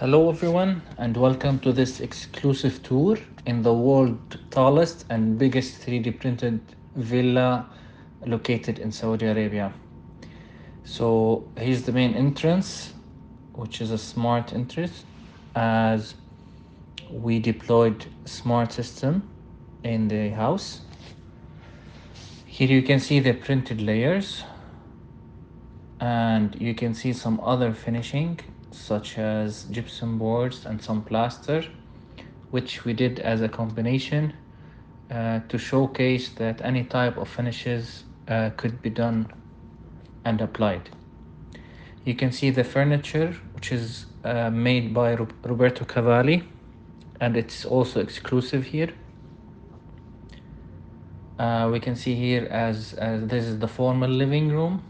Hello, everyone, and welcome to this exclusive tour in the world's tallest and biggest 3D printed villa located in Saudi Arabia. So, here's the main entrance, which is a smart entrance, as we deployed smart system in the house. Here you can see the printed layers, and you can see some other finishing such as gypsum boards and some plaster, which we did as a combination to showcase that any type of finishes could be done and applied. You can see the furniture, which is made by Roberto Cavalli, and it's also exclusive here. We can see here as this is the formal living room,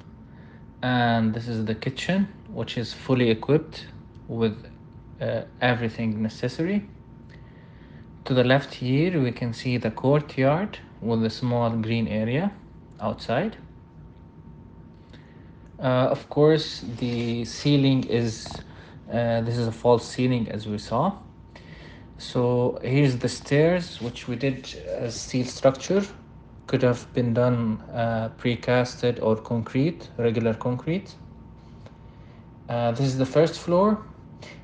and this is the kitchen, which is fully equipped with everything necessary. To the left here, we can see the courtyard with a small green area outside. Of course, the ceiling is, this is a false ceiling as we saw. So here's the stairs, which we did as steel structure. Could have been done precasted or concrete, regular concrete. This is the first floor.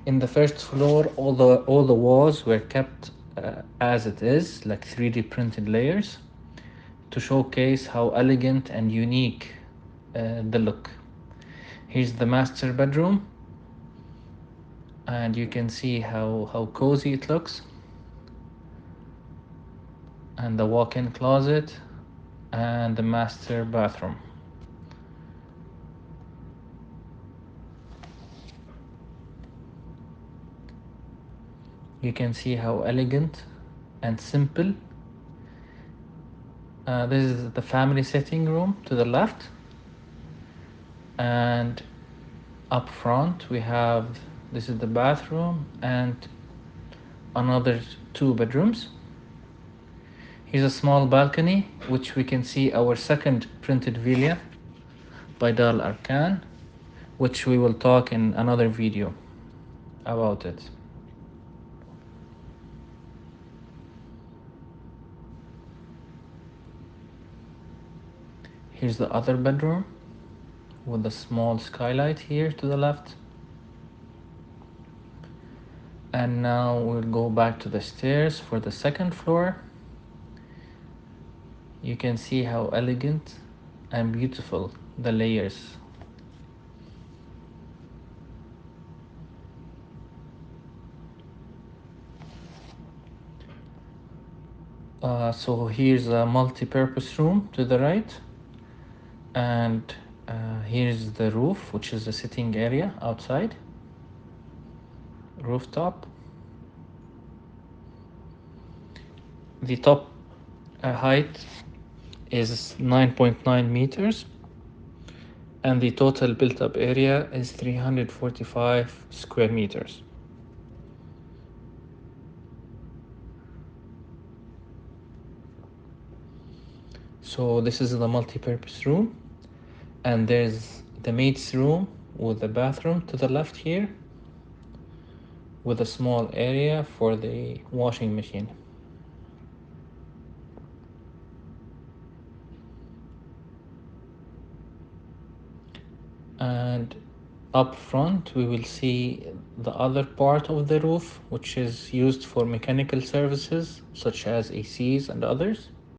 In the first floor, all the walls were kept as it is, like 3D printed layers, to showcase how elegant and unique the look. Here's the master bedroom, and you can see how cozy it looks, and the walk-in closet and the master bathroom. You can see how elegant and simple. This is the family sitting room to the left, and up front we have, this is the bathroom and another two bedrooms. Here's a small balcony, which we can see our second printed villa by Dar AlArkan, which we will talk in another video about it. Here's the other bedroom with a small skylight here to the left. And now we'll go back to the stairs for the second floor. You can see how elegant and beautiful the layers. So here's a multi-purpose room to the right, and here's the roof, which is the sitting area outside, rooftop. The top height is 9.9 meters, and the total built-up area is 345 square meters. So this is the multi-purpose room, and there's the maid's room with the bathroom to the left here, with a small area for the washing machine. And up front we will see the other part of the roof, which is used for mechanical services such as ACs and others.